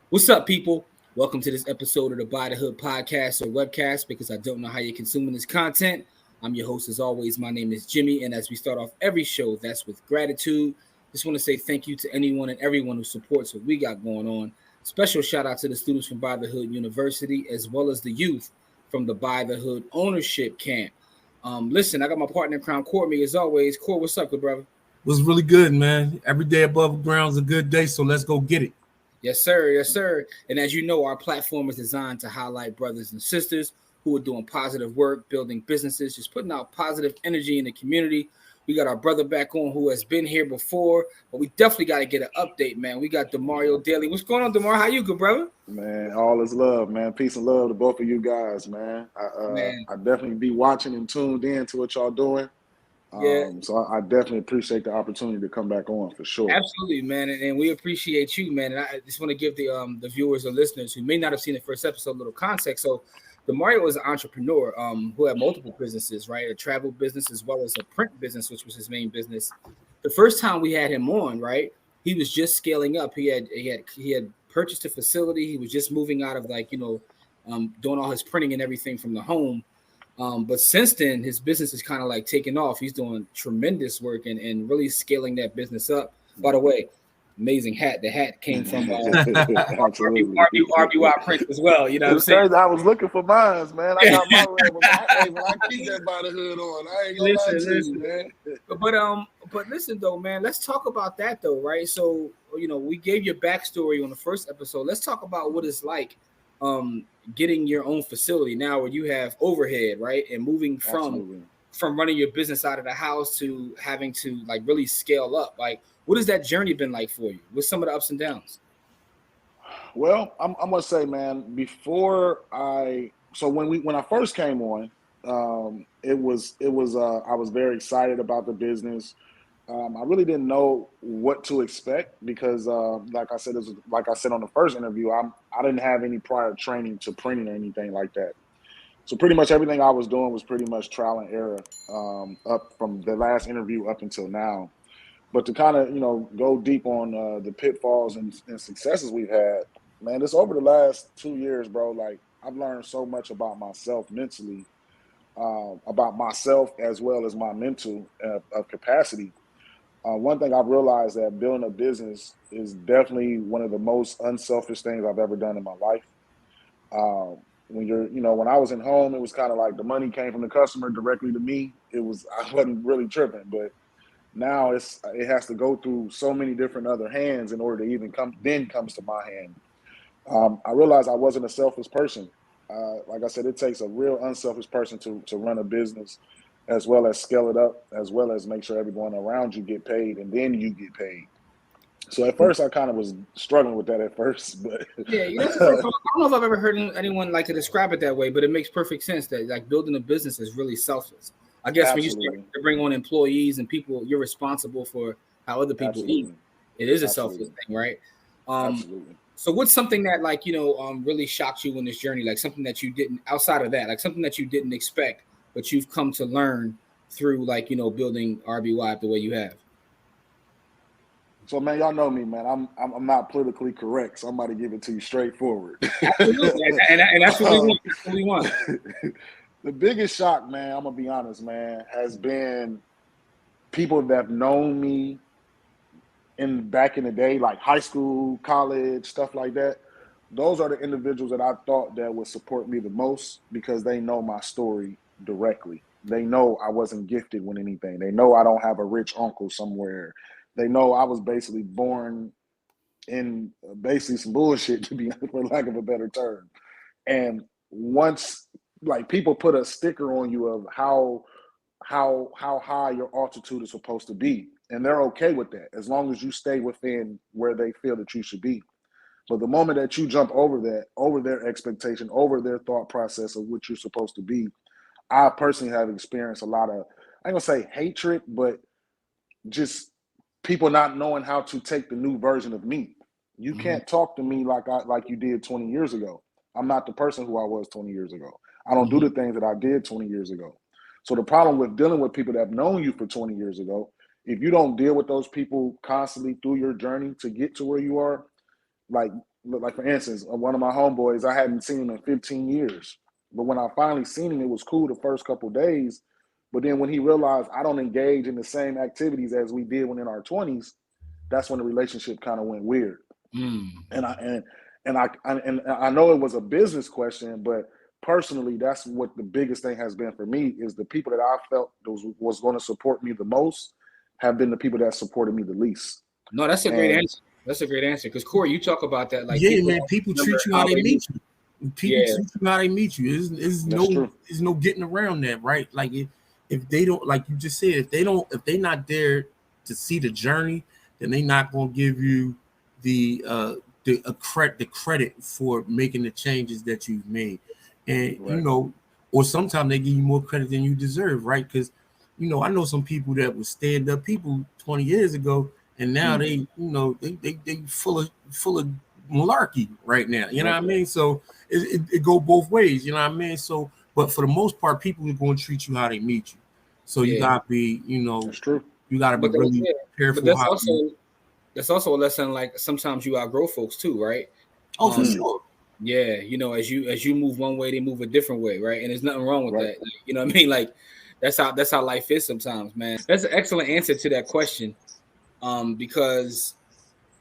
What's up, people? Welcome to this episode of the By the Hood podcast or webcast because I don't know how you're consuming this content. I'm your host, as always. My name is Jimmy, and as we start off every show, that's with gratitude. Just want to say thank you to anyone and everyone who supports what we got going on. Special shout out to the students from By the Hood University, as well as the youth from the By the Hood ownership camp. Listen, I got my partner in crime, Courtney, as always. Court, what's up, good brother? Was really good, man. Every day above ground is a good day, so let's go get it. Yes, sir. Yes, sir. And as you know, our platform is designed to highlight brothers and sisters who are doing positive work, building businesses, just putting out positive energy in the community. We got our brother back on who has been here before, but we definitely got to get an update, man. We got Demario Dailey. What's going on, Demario? How you, good brother? Man, all is love, man. Peace and love to both of you guys, man. Man, I definitely be watching and tuned in to what y'all doing. yeah, So I definitely appreciate the opportunity to come back on for sure. absolutely, man. And we appreciate you, man. And I just want to give the viewers or listeners who may not have seen the first episode a little context. So Demario is an entrepreneur who had multiple businesses, right? A travel business as well as a print business, which was his main business. The first time we had him on, right, he was just scaling up. He had purchased a facility. He was just moving out of doing all his printing and everything from the home. But since then, his business is kind of like taking off. He's doing tremendous work and really scaling that business up. By the way, amazing hat. The hat came from Absolutely. RBY Prints as well. You know what I'm It's saying? crazy. I was looking for mine, man. I got my red one. I keep that by the hood on. I ain't gonna lie to you, man. But listen though, man. Let's talk about that though, right? So we gave your backstory on the first episode. Let's talk about what it's like getting your own facility now where you have overhead, right? And moving from running your business out of the house to having to like really scale up. Like, what has that journey been like for you? What's some of the ups and downs? Well, I'm gonna say, man, when I first came on, it was I was very excited about the business. I really didn't know what to expect because, like I said on the first interview, I didn't have any prior training to printing or anything like that. So pretty much everything I was doing was pretty much trial and error, up from the last interview up until now. But to kind of go deep on the pitfalls and successes we've had, man, it's over the last 2 years, bro. Like I've learned so much about myself mentally, about myself as well as my mental of capacity. One thing I've realized that building a business is definitely one of the most unselfish things I've ever done in my life. When I was in home, it was kind of like the money came from the customer directly to me. I wasn't really tripping, but now it has to go through so many different other hands in order to even comes to my hand. I realized I wasn't a selfish person. Like I said, it takes a real unselfish person to run a business, as well as scale it up, as well as make sure everyone around you get paid, and then you get paid. So at first, I kind of was struggling with that at first, but Yeah, that's I don't know if I've ever heard anyone like to describe it that way, but it makes perfect sense that like building a business is really selfless. I guess when you absolutely, start to bring on employees and people, you're responsible for how other people eat. absolutely, It is a selfless absolutely, thing, right? Um, absolutely. so what's something that really shocked you in this journey? Like something that you didn't outside of that, like something that you didn't expect, but you've come to learn through building RBY the way you have. So man, y'all know me, man. I'm not politically correct, so I'm about to give it to you straightforward. Absolutely, and that's what we want. That's what we want. The biggest shock, man, I'm gonna be honest, man, has been people that have known me back in the day, like high school, college, stuff like that. Those are the individuals that I thought that would support me the most because they know my story directly. They know I wasn't gifted with anything. They know I don't have a rich uncle somewhere. They know I was basically born in basically some bullshit, to be for lack of a better term. And once like people put a sticker on you of how high your altitude is supposed to be, and they're okay with that as long as you stay within where they feel that you should be. But the moment that you jump over that, over their expectation, over their thought process of what you're supposed to be, I personally have experienced a lot of, I ain't gonna say hatred, but just people not knowing how to take the new version of me. You Mhm. can't talk to me like you did 20 years ago. I'm not the person who I was 20 years ago. I don't do Mhm. the things that I did 20 years ago. So the problem with dealing with people that have known you for 20 years ago, if you don't deal with those people constantly through your journey to get to where you are, like like for instance, one of my homeboys, I hadn't seen him in 15 years. But when I finally seen him, it was cool the first couple of days. But then when he realized I don't engage in the same activities as we did when in our 20s, that's when the relationship kind of went weird. And I know it was a business question, but personally, that's what the biggest thing has been for me is the people that I felt was going to support me the most have been the people that supported me the least. No, that's a great answer. That's a great answer. Because Corey, you talk about that. Like, people treat you how they meet you. People treat you how they meet you. There's no getting around that, right? Like if they don't, like you just said, if they're not there to see the journey, then they're not gonna give you the credit for making the changes that you've made. And or sometimes they give you more credit than you deserve, right? Because I know some people that were stand up people 20 years ago, and now they full of malarkey right now. You know what I mean? So it go both ways. You know what I mean? So, but for the most part, people are going to treat you how they meet you. So you gotta be, that's true. You gotta be really careful. But that's also a lesson. Like sometimes you outgrow folks too, right? Oh, for sure. Yeah, as you move one way, they move a different way, right? And there's nothing wrong with that. Like, you know what I mean? Like that's how life is sometimes, man. That's an excellent answer to that question. Because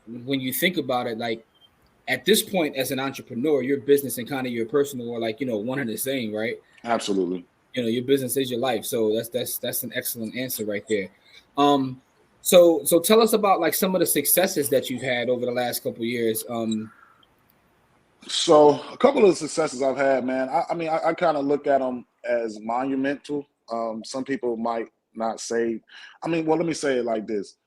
when you think about it, like at this point as an entrepreneur, your business and kind of your personal are like, one and the same, right? Absolutely. Your business is your life. So that's an excellent answer right there. So tell us about like some of the successes that you've had over the last couple of years. So a couple of the successes I've had, man, I kind of look at them as monumental. Some people might not say, let me say it like this.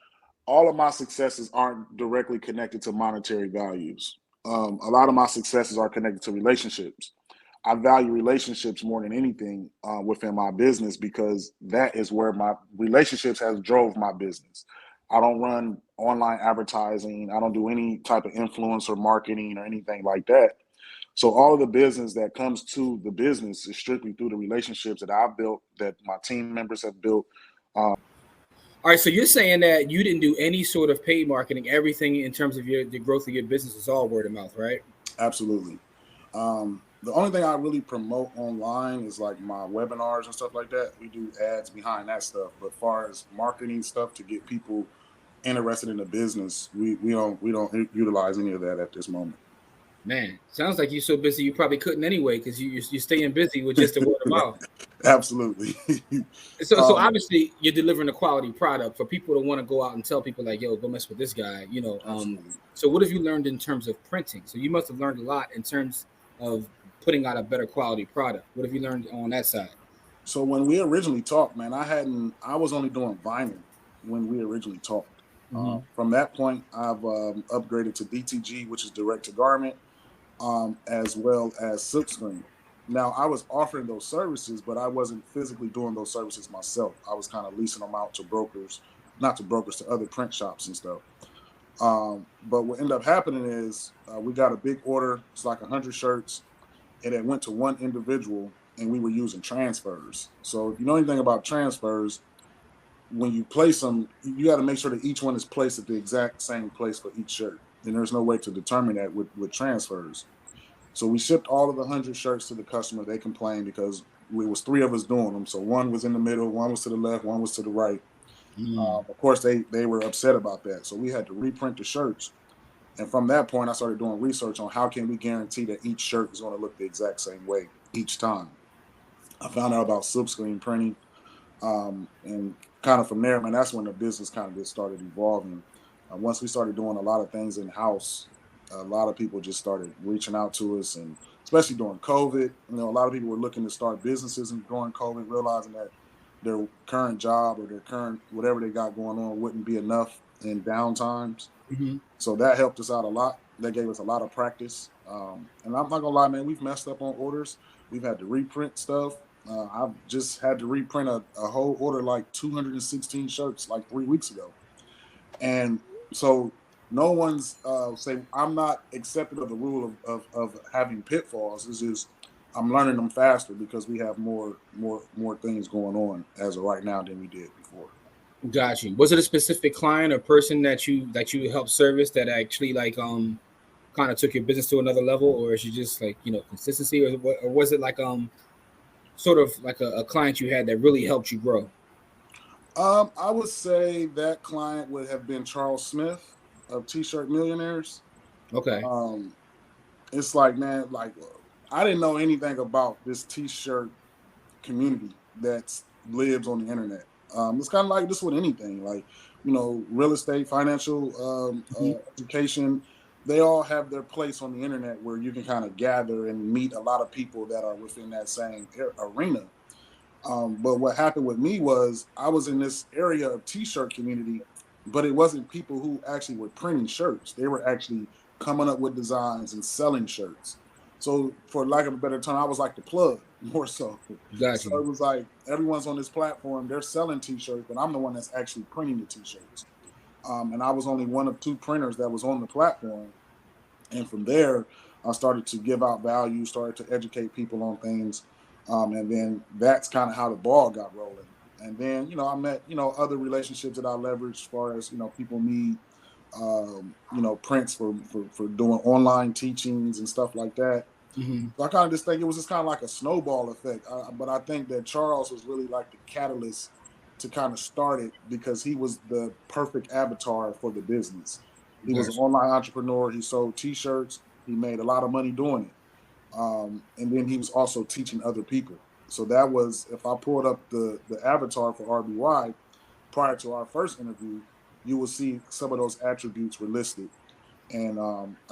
All of my successes aren't directly connected to monetary values. A lot of my successes are connected to relationships. I value relationships more than anything within my business because that is where my relationships has drove my business. I don't run online advertising. I don't do any type of influencer marketing or anything like that. So all of the business that comes to the business is strictly through the relationships that I've built, that my team members have built. All right, so you're saying that you didn't do any sort of paid marketing. Everything in terms of the growth of your business is all word of mouth, right? Absolutely. The only thing I really promote online is like my webinars and stuff like that. We do ads behind that stuff. But as far as marketing stuff to get people interested in the business, we don't utilize any of that at this moment. Man, sounds like you're so busy you probably couldn't anyway because you're staying busy with just the word of mouth. Absolutely. So obviously you're delivering a quality product for people to want to go out and tell people like, yo, go mess with this guy, So what have you learned in terms of printing? So you must have learned a lot in terms of putting out a better quality product. What have you learned on that side? So when we originally talked, man, I was only doing vinyl when we originally talked. From that point, I've upgraded to DTG, which is direct to garment, as well as silkscreen. Now, I was offering those services, but I wasn't physically doing those services myself. I was kind of leasing them out to brokers, to other print shops and stuff. But what ended up happening is we got a big order. It's like 100 shirts, and it went to one individual, and we were using transfers. So if you know anything about transfers, when you place them, you got to make sure that each one is placed at the exact same place for each shirt. And there's no way to determine that with transfers. So we shipped all of the 100 shirts to the customer. They complained because it was 3 of us doing them. So one was in the middle, one was to the left, one was to the right. Of course, they were upset about that. So we had to reprint the shirts. And from that point, I started doing research on how can we guarantee that each shirt is going to look the exact same way each time. I found out about silkscreen printing. And kind of from there, man, that's when the business kind of just started evolving. Once we started doing a lot of things in-house, a lot of people just started reaching out to us, and especially during COVID, a lot of people were looking to start businesses and during COVID, realizing that their current job or their current whatever they got going on wouldn't be enough in down times. So that helped us out a lot. That gave us a lot of practice. And I'm not gonna lie, man, we've messed up on orders. We've had to reprint stuff. I've just had to reprint a whole order, like 216 shirts, like 3 weeks ago. And so no one's saying I'm not accepting of the rule of having pitfalls. It's just I'm learning them faster because we have more things going on as of right now than we did before. Got you. Was it a specific client or person that you helped service that actually like kind of took your business to another level, or is it just like, you know, consistency, or was it like sort of like a client you had that really helped you grow? I would say that client would have been Charles Smith of T-Shirt Millionaires. Okay. It's like, man, like I didn't know anything about this T-shirt community that lives on the internet. It's kind of like this with anything, like, you know, real estate, financial, education. They all have their place on the internet where you can kind of gather and meet a lot of people that are within that same arena. But what happened with me was I was in this area of T-shirt community, but it wasn't people who actually were printing shirts. They were actually coming up with designs and selling shirts. So for lack of a better term, I was like the plug more so. Gotcha. So it was like everyone's on this platform, they're selling T-shirts, but I'm the one that's actually printing the T-shirts. And I was only one of two printers that was on the platform. And from there, I started to give out value, started to educate people on things. And then that's kind of how the ball got rolling. And then, you know, I met, you know, other relationships that I leveraged as far as, you know, people need, you know, prints for doing online teachings and stuff like that. So I kind of just think it was just kind of like a snowball effect. But I think that Charles was really like the catalyst to kind of start it because he was the perfect avatar for the business. He was an online entrepreneur. He sold T-shirts. He made a lot of money doing it. And then he was also teaching other people. So that was, if I pulled up the avatar for RBY prior to our first interview, you will see some of those attributes were listed. And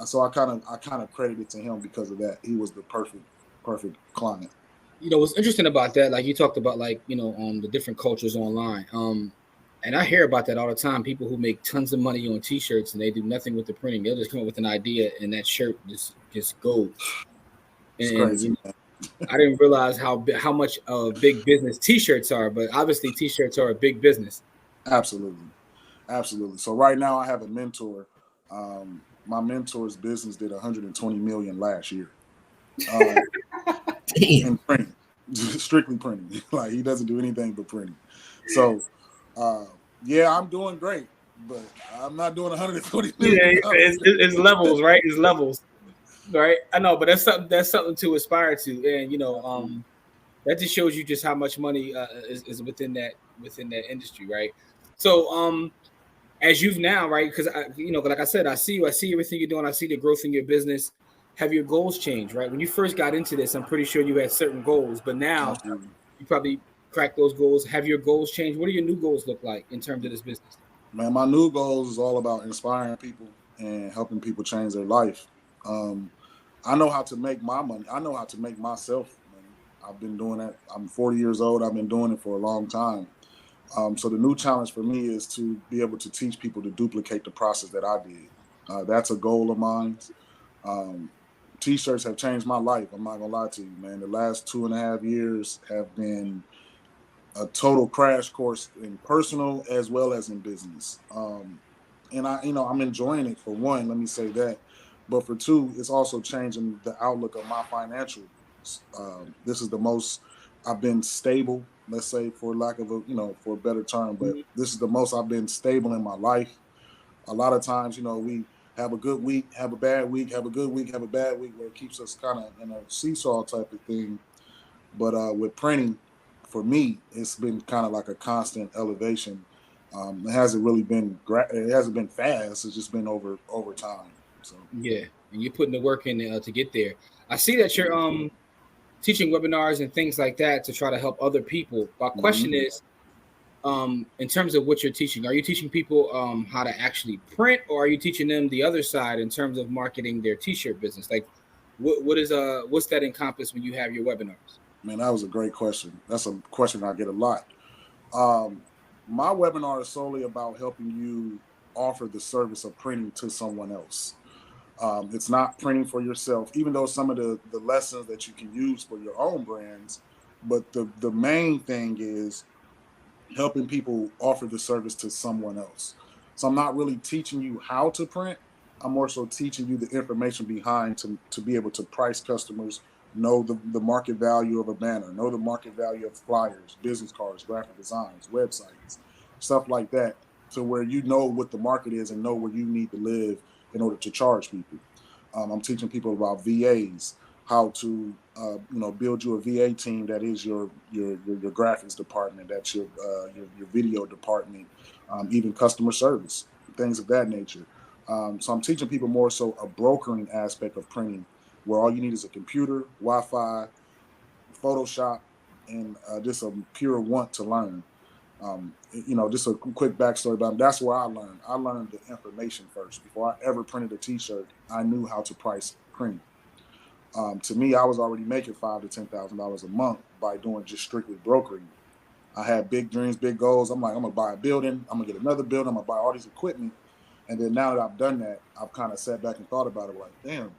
so I kind of credit it to him because of that. He was the perfect client. You know, what's interesting about that, like you talked about, like, you know, the different cultures online. And I hear about that all the time. People who make tons of money on T-shirts and they do nothing with the printing. They'll just come up with an idea and that shirt just goes. It's And crazy. you know, I didn't realize how much of big business T-shirts are, but obviously T-shirts are a big business. Absolutely. So right now I have a mentor. My mentor's business did 120 million last year. In printing, strictly printing. Like he doesn't do anything but printing. So yeah, I'm doing great, but I'm not doing 120 million. Yeah, it's levels, right? It's levels, right? I know, but that's something to aspire to, and you know, that just shows you just how much money is within that industry, right? So, as you've now, right? Because you know, like I said, I see everything you're doing. I see the growth in your business. Have your goals changed, right? When you first got into this, I'm pretty sure you had certain goals, but now you probably cracked those goals. Have your goals changed? What do your new goals look like in terms of this business? Man, my new goals is all about inspiring people and helping people change their life. I know how to make my money. I know how to make myself money. I've been doing that. I'm 40 years old. I've been doing it for a long time. So the new challenge for me is to be able to teach people to duplicate the process that I did. That's a goal of mine. T-shirts have changed my life. I'm not gonna lie to you, man. The last 2.5 years have been a total crash course in personal as well as in business. And I'm enjoying it for one. Let me say that, but for two, it's also changing the outlook of my financial. This is the most I've been stable. Let's say, for lack of for a better term, but this is the most I've been stable in my life. A lot of times, we have a good week, have a bad week, have a good week, have a bad week, where it keeps us kind of in a seesaw type of thing. But with printing, for me, it's been kind of like a constant elevation. It hasn't really been it hasn't been fast. It's just been over time. So yeah, and you're putting the work in to get there. I see that you're teaching webinars and things like that to try to help other people. My question is, in terms of what you're teaching, are you teaching people how to actually print, or are you teaching them the other side in terms of marketing their T-shirt business? Like, what's that encompass when you have your webinars? Man, that was a great question. That's a question I get a lot. My webinar is solely about helping you offer the service of printing to someone else. It's not printing for yourself, even though some of the lessons that you can use for your own brands. But the main thing is helping people offer the service to someone else. So I'm not really teaching you how to print. I'm more so teaching you the information behind to be able to price customers, know the market value of a banner, know the market value of flyers, business cards, graphic designs, websites, stuff like that, to where you know what the market is and know where you need to live in order to charge people. I'm teaching people about VAs, how to build you a VA team that is your graphics department, that's your video department, even customer service, things of that nature. So I'm teaching people more so a brokering aspect of printing, where all you need is a computer, Wi-Fi, Photoshop, and just a pure want to learn. Just a quick backstory about it. That's where I learned. I learned the information first. Before I ever printed a T-shirt, I knew how to price printing. To me, I was already making $5,000 to $10,000 a month by doing just strictly brokering. I had big dreams, big goals. I'm like, I'm gonna buy a building. I'm gonna get another building. I'm gonna buy all these equipment. And then now that I've done that, I've kind of sat back and thought about it. Like, damn.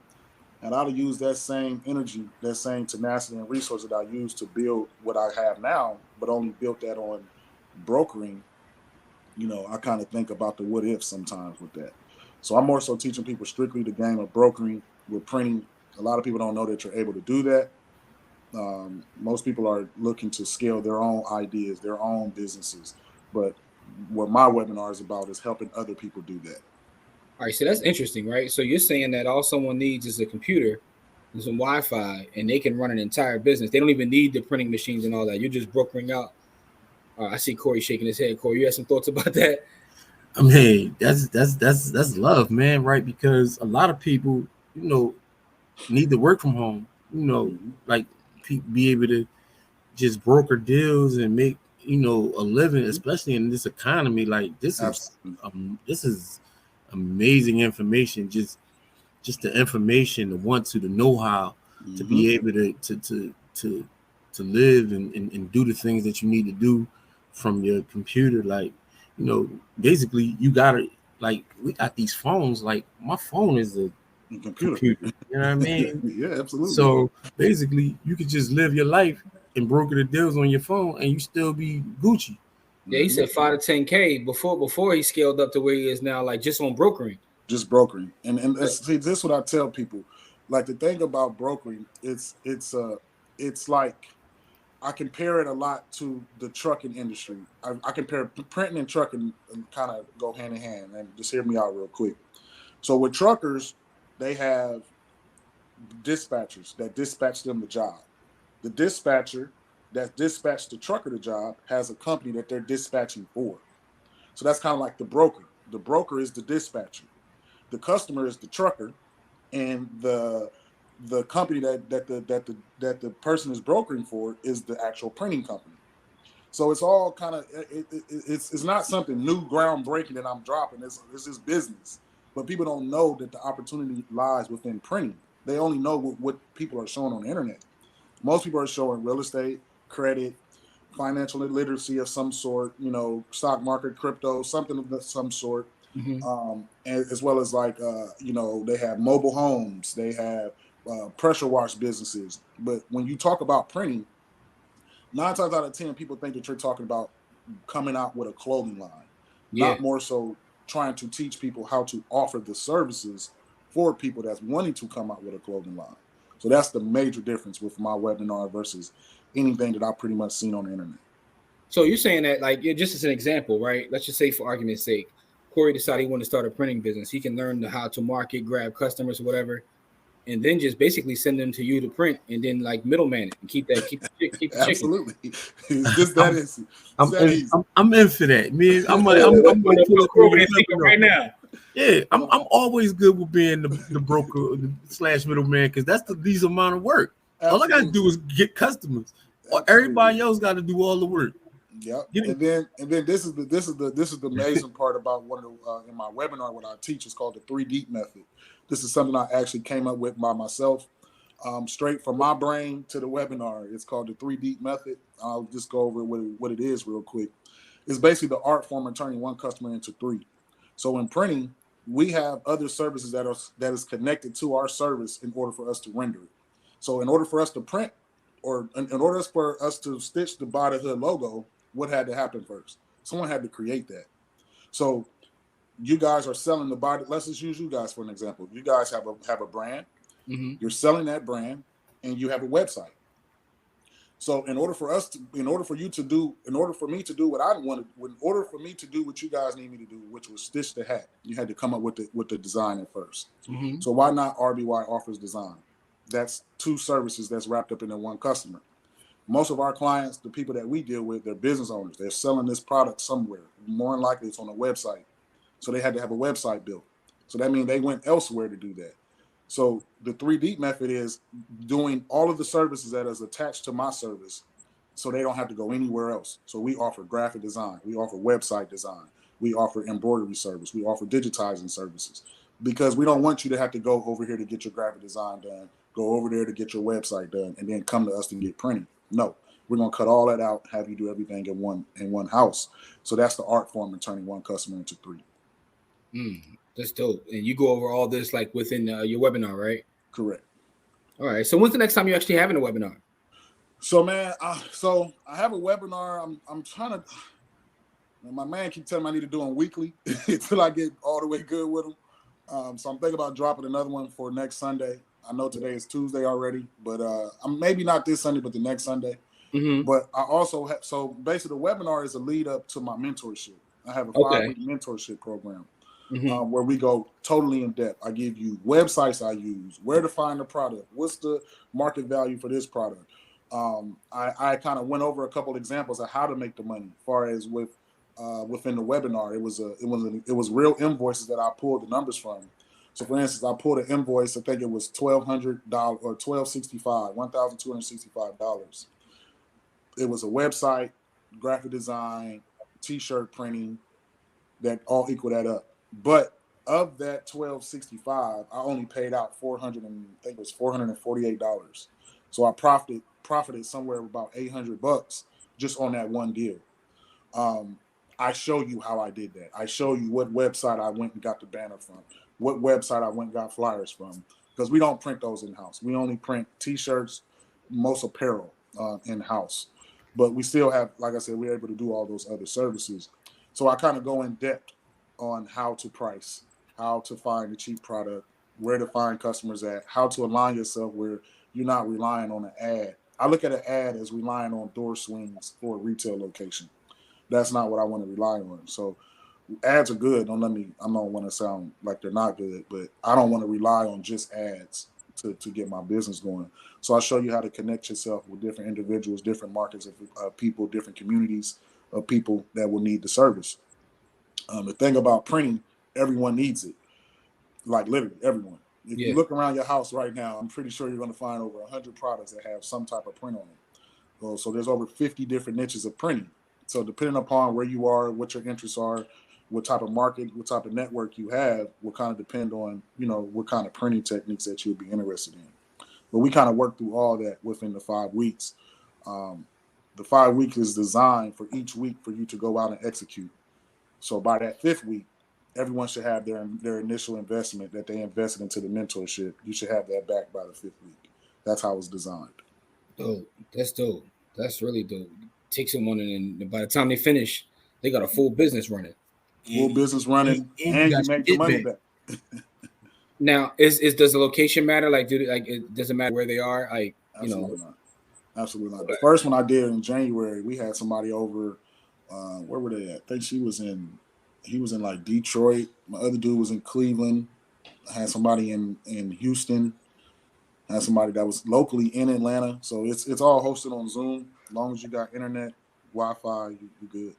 And I'd have used that same energy, that same tenacity and resource that I used to build what I have now, but only built that on brokering. I kind of think about the what if sometimes with that. So I'm more so teaching people strictly the game of brokering with printing. A lot of people don't know that you're able to do that. Most people are looking to scale their own ideas, their own businesses. But what my webinar is about is helping other people do that. All right, so that's interesting, right? So you're saying that all someone needs is a computer and some Wi-Fi, and they can run an entire business. They don't even need the printing machines and all that. You're just brokering out. I see Corey shaking his head. Corey, you have some thoughts about that? I mean, that's love, man, right? Because a lot of people, need to work from home. Like be able to just broker deals and make a living, especially in this economy. Like this is amazing information. Just the information, the know-how to be able to live and do the things that you need to do from your computer. Like, basically you gotta, like, we got these phones. Like my phone is a computer. You know what I mean? Yeah, absolutely. So basically you could just live your life and broker the deals on your phone and you still be Gucci. Yeah, he said 5 to 10K before he scaled up to where he is now, like just on brokering. Just brokering. And see, this is what I tell people. Like, the thing about brokering, it's like, I compare it a lot to the trucking industry. I compare printing and trucking and kind of go hand in hand. And just hear me out real quick. So with truckers, they have dispatchers that dispatch them the job. The dispatcher that dispatched the trucker the job has a company that they're dispatching for. So that's kind of like the broker. The broker is the dispatcher. The customer is the trucker, and the company that the person is brokering for is the actual printing company. So it's all kind of it's not something new, groundbreaking that I'm dropping. This is business, but people don't know that the opportunity lies within printing. They only know what people are showing on the internet. Most people are showing real estate, credit, financial literacy of some sort, stock market, crypto, something of some sort. As well as like, they have mobile homes, they have pressure wash businesses. But when you talk about printing, 9 times out of 10, people think that you're talking about coming out with a clothing line, not more so trying to teach people how to offer the services for people that's wanting to come out with a clothing line. So that's the major difference with my webinar versus anything that I've pretty much seen on the internet. So you're saying that, like, just as an example, right? Let's just say, for argument's sake, Corey decided he wanted to start a printing business. He can learn how to market, grab customers or whatever, and then just basically send them to you to print, and then like middleman it and keep the absolutely. It's just that easy. I'm in for that, man. I'm gonna pull up right now. Yeah, I'm always good with being the broker / middleman, because that's the least amount of work. Absolutely. All I gotta do is get customers. Everybody else got to do all the work. Yep. And then this is the amazing part about one of the in my webinar, what I teach is called the 3 Deep method. This is something I actually came up with by myself, straight from my brain to the webinar. It's called the 3 Deep method. I'll just go over what it is real quick. It's basically the art form of turning one customer into 3. So in printing, we have other services that is connected to our service in order for us to render it. So in order for us to print, or in order for us to stitch the body hood logo, what had to happen first? Someone had to create that. So you guys are selling the body. Let's just use you guys for an example. You guys have a brand. You're selling that brand, and you have a website. So in order for me to do what I wanted, in order for me to do what you guys need me to do, which was stitch the hat, you had to come up with the design at first. Mm-hmm. So why not RBY offers design? That's two services that's wrapped up into one customer. Most of our clients, the people that we deal with, they're business owners. They're selling this product somewhere. More than likely, it's on a website. So they had to have a website built. So that means they went elsewhere to do that. So the 3D method is doing all of the services that is attached to my service so they don't have to go anywhere else. So we offer graphic design. We offer website design. We offer embroidery service. We offer digitizing services because we don't want you to have to go over here to get your graphic design done, go over there to get your website done, and then come to us to get printing. No, we're going to cut all that out, have you do everything in one house. So that's the art form in turning one customer into three. That's dope. And you go over all this like within your webinar, right? Correct. All right. So when's the next time you're actually having a webinar? So man, so I have a webinar. I'm trying to. My man keeps telling me I need to do them weekly until I get all the way good with them. So I'm thinking about dropping another one for next Sunday. I know today is Tuesday already, but I'm maybe not this Sunday, but the next Sunday. Mm-hmm. But I also have. So basically, the webinar is a lead up to my mentorship. I have a 5-week mentorship program. Mm-hmm. Where we go totally in depth. I give you websites I use, where to find the product, what's the market value for this product. I kind of went over a couple examples of how to make the money. As far as within the webinar, it was real invoices that I pulled the numbers from. So for instance, I pulled an invoice. I think it was $1,200 or $1,265. It was a website, graphic design, t-shirt printing that all equal that up. But of that $1,265, I only paid out $448. So I profited somewhere about $800 just on that one deal. I show you how I did that. I show you what website I went and got the banner from, what website I went and got flyers from, because we don't print those in-house. We only print t-shirts, most apparel in-house. But we still have, like I said, we're able to do all those other services. So I kind of go in depth on how to price, how to find the cheap product, where to find customers at, how to align yourself where you're not relying on an ad. I look at an ad as relying on door swings for a retail location. That's not what I want to rely on. So ads are good. I don't want to sound like they're not good, but I don't want to rely on just ads to get my business going. So I show you how to connect yourself with different individuals, different markets of people, different communities of people that will need the service. The thing about printing, everyone needs it. Like literally everyone. If you look around your house right now, I'm pretty sure you're going to find over 100 products that have some type of print on them. So there's over 50 different niches of printing. So depending upon where you are, what your interests are, what type of market, what type of network you have, will kind of depend on, what kind of printing techniques that you'll be interested in. But we kind of work through all that within the 5 weeks. The 5 weeks is designed for each week for you to go out and execute. So by that 5th week, everyone should have their initial investment that they invested into the mentorship. You should have that back by the 5th week. That's how it's designed. Dope. That's dope. That's really dope. Take someone and by the time they finish, they got a full business running. Full business running, and you make the money back. Now, does the location matter? Like, it doesn't matter where they are. Like, Absolutely not. Absolutely not. The first one I did in January, we had somebody over. Where were they at? I think he was in like Detroit. My other dude was in Cleveland. I had somebody in Houston. I had somebody that was locally in Atlanta. So it's all hosted on Zoom. As long as you got internet, Wi-Fi, you're good.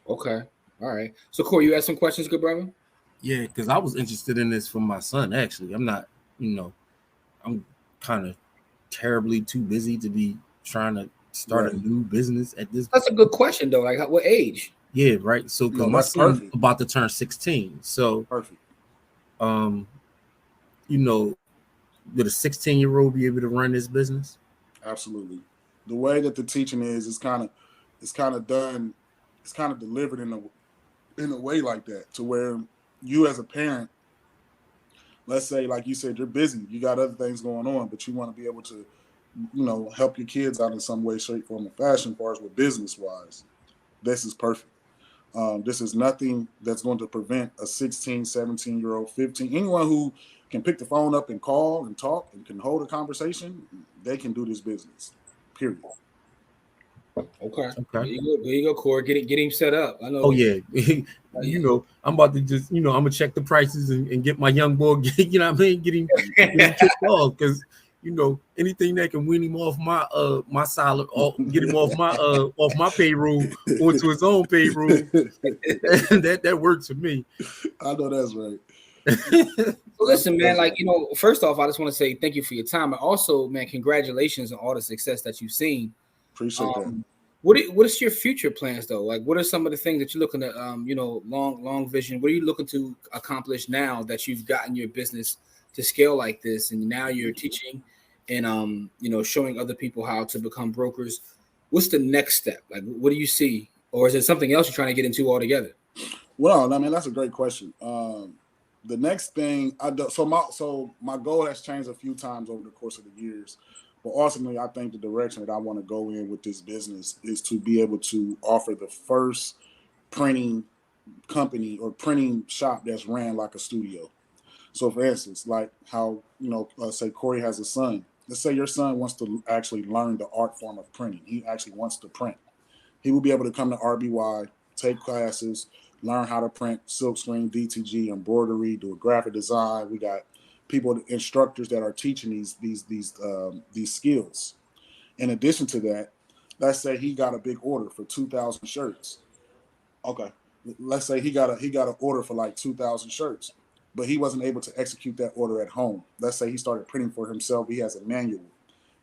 Okay. All right. So Corey, you had some questions, good brother? Yeah, because I was interested in this for my son, actually. I'm not, I'm kind of terribly too busy to be trying to start a new business at this. That's a good question, though. Like, what age? Yeah, right. So, because my son's about to turn 16. So, perfect. Would a 16-year-old be able to run this business? Absolutely. The way that the teaching is kind of done, it's kind of delivered in a way like that, to where you as a parent, let's say, like you said, you're busy, you got other things going on, but you want to be able to, help your kids out in some way, shape, form, or fashion, as far as with business-wise. This is perfect. This is nothing that's going to prevent a 16, 17-year-old, 15, anyone who can pick the phone up and call and talk and can hold a conversation, they can do this business, period. Okay. There you go, Corey. Get him set up. I know. Oh yeah. You know, I'm about to just, I'm gonna check the prices and get my young boy, get him kicked off, because anything that can wean him off my solid, or get him off my payroll onto his own payroll, that works for me. I know that's right. So listen, man, first off, I just want to say thank you for your time, and also, man, congratulations on all the success that you've seen. Appreciate that. What is your future plans though? Like, what are some of the things that you're looking at? Long vision. What are you looking to accomplish now that you've gotten your business to scale like this, and now you're teaching and showing other people how to become brokers? What's the next step? Like, what do you see, or is it something else you're trying to get into altogether? Well, I mean, that's a great question. The next thing my goal has changed a few times over the course of the years, but ultimately, I think the direction that I want to go in with this business is to be able to offer the first printing company or printing shop that's ran like a studio. So, for instance, like how say Corey has a son. Let's say your son wants to actually learn the art form of printing. He actually wants to print. He will be able to come to RBY, take classes, learn how to print silkscreen, DTG, embroidery, do a graphic design. We got instructors that are teaching these skills. In addition to that, let's say he got a big order for 2,000 shirts. Okay, let's say he got an order for like 2,000 shirts, but he wasn't able to execute that order at home. Let's say he started printing for himself. He has a manual.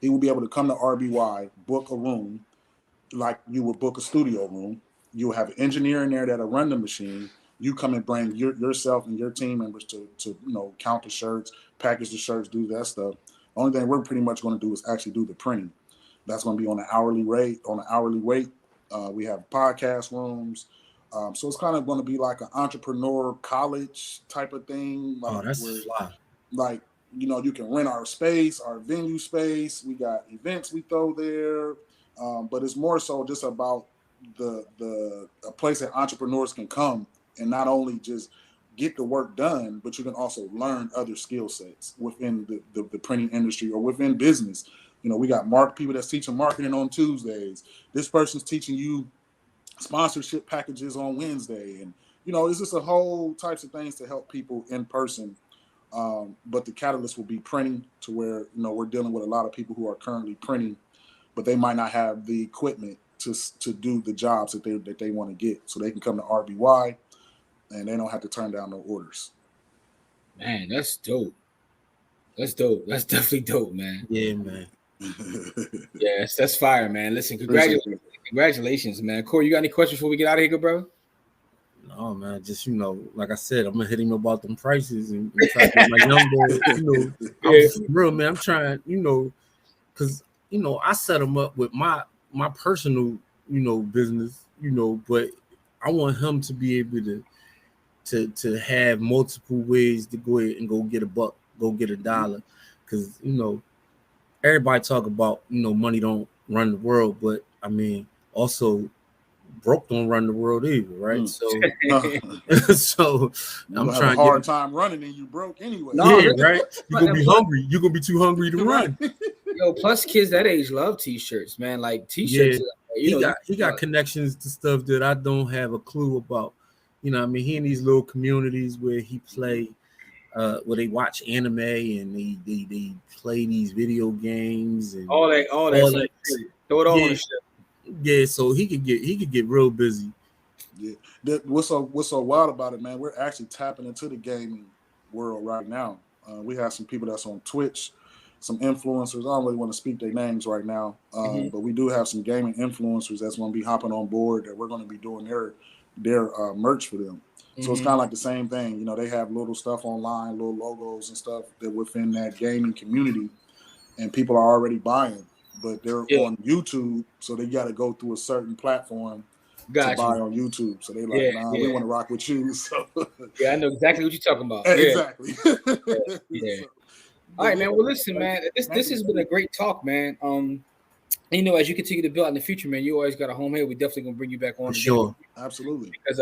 He will be able to come to RBY, book a room, like you would book a studio room. You will have an engineer in there that'll run the machine. You come and bring yourself and your team members to count the shirts, package the shirts, do that stuff. The only thing we're pretty much going to do is actually do the printing. That's going to be on an hourly rate. We have podcast rooms. So it's kind of going to be like an entrepreneur college type of thing. Like, that's fly. Like, you can rent our space, our venue space. We got events we throw there. But it's more so just about a place that entrepreneurs can come and not only just get the work done, but you can also learn other skill sets within the printing industry or within business. We got people that's teaching marketing on Tuesdays. This person's teaching you sponsorship packages on Wednesday. And, it's just a whole types of things to help people in person. But the catalyst will be printing, to where, we're dealing with a lot of people who are currently printing, but they might not have the equipment to do the jobs that they want to get. So they can come to RBY and they don't have to turn down no orders. Man, that's dope. That's dope. That's definitely dope, man. Yeah, man. Yes, that's fire, man. Listen, congratulations, man. Corey, you got any questions before we get out of here, good brother? No, man. Just like I said, I'm gonna hit him about them prices and try to get my young boy. I'm real, man. I'm trying, because I set him up with my personal, business, but I want him to be able to have multiple ways to go ahead and go get a buck, go get a dollar, because everybody talk about money don't run the world, but I mean also broke don't run the world either, right? So I'm trying to have a hard time running and you broke anyway. Right? You're gonna be hungry. You're gonna be too hungry to run. Yo, plus kids that age love t-shirts, man. Like t-shirts. Yeah. He got connections to stuff that I don't have a clue about. He in these little communities where he play, where they watch anime and they play these video games and all that. Throw it all on the shit. Yeah, so he could get real busy. Yeah. What's so wild about it, man? We're actually tapping into the gaming world right now. We have some people that's on Twitch, some influencers. I don't really want to speak their names right now, but we do have some gaming influencers that's going to be hopping on board, that we're going to be doing their merch for them. So it's kind of like the same thing. They have little stuff online, little logos and stuff that within that gaming community, and people are already buying, but they're on YouTube, so they got to go through a certain platform to buy on YouTube. So they like, we want to rock with you. So I know exactly what you're talking about. Exactly. So, all right, man. Well, listen, man. This has been a great talk, man. As you continue to build in the future, man, you always got a home here. We definitely gonna bring you back on. Sure, absolutely. Because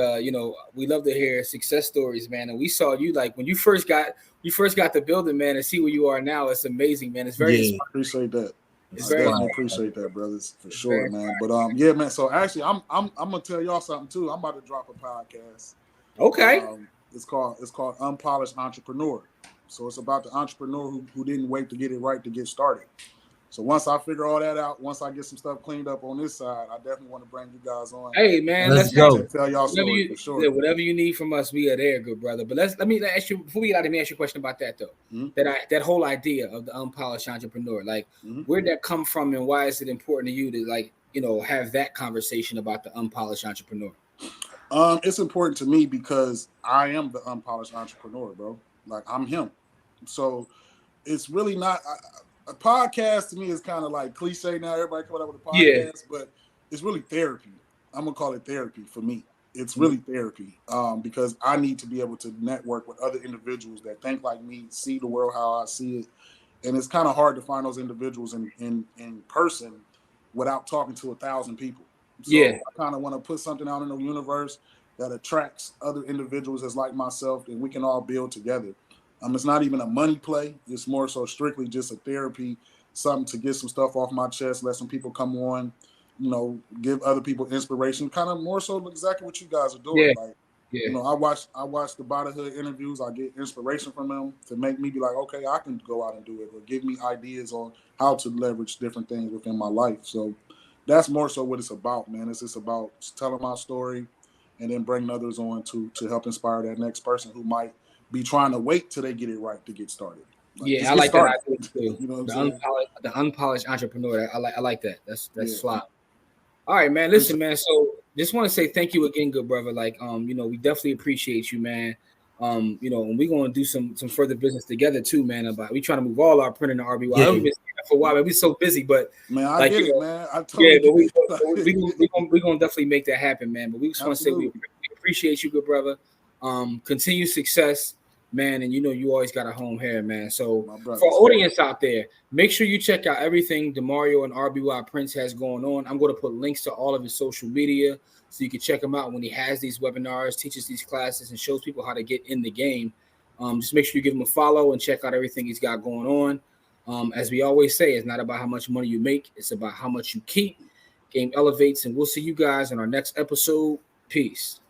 we love to hear success stories, man. And we saw you like when you first got the building, man, and see where you are now. It's amazing, man. It's very inspiring. Appreciate that. I definitely appreciate that, brothers, for sure, man. But yeah, man. So actually, I'm gonna tell y'all something too. I'm about to drop a podcast. Okay. It's called Unpolished Entrepreneur. So it's about the entrepreneur who didn't wait to get it right to get started. So once I figure all that out, once I get some stuff cleaned up on this side, I definitely want to bring you guys on. Hey man, let's go. Tell y'all story for sure. Yeah, whatever you need from us, we are there, good brother. But let me ask you before we get out. Let me ask you a question about that though. Mm-hmm. That whole idea of the unpolished entrepreneur, like where'd that come from, and why is it important to you to have that conversation about the unpolished entrepreneur? It's important to me because I am the unpolished entrepreneur, bro. Like I'm him. So it's really not. A podcast to me is kind of like cliche now. Everybody coming up with a podcast, but it's really therapy. I'm gonna call it therapy for me. It's really therapy because I need to be able to network with other individuals that think like me, see the world how I see it, and it's kind of hard to find those individuals in person without talking to 1,000 people. So I kind of want to put something out in the universe that attracts other individuals as like myself, and we can all build together. It's not even a money play. It's more so strictly just a therapy, something to get some stuff off my chest, let some people come on, give other people inspiration, kind of more so exactly what you guys are doing. I watch the Body Hood interviews. I get inspiration from them to make me be like, okay, I can go out and do it, or give me ideas on how to leverage different things within my life. So that's more so what it's about, man. It's just about telling my story and then bringing others on to help inspire that next person who might be trying to wait till they get it right to get started. I like that idea too. The unpolished entrepreneur. I like that. That's fly. All right, man. Listen, man. So just want to say thank you again, good brother. We definitely appreciate you, man. And we're gonna do some further business together too, man. We trying to move all our printing to RBY. Yeah. We've been saying that for a while, man. We're so busy, but man, I get it, man. I totally we're gonna definitely make that happen, man. But we just want to say we appreciate you, good brother. Continued success, man, and you always got a home here, man. So for audience out there, make sure you check out everything Demario and RBY Prints has going on. I'm going to put links to all of his social media so you can check him out when he has these webinars, teaches these classes, and shows people how to get in the game. Just make sure you give him a follow and check out everything he's got going on. As we always say, it's not about how much money you make, it's about how much you keep. Game elevates, and we'll see you guys in our next episode. Peace.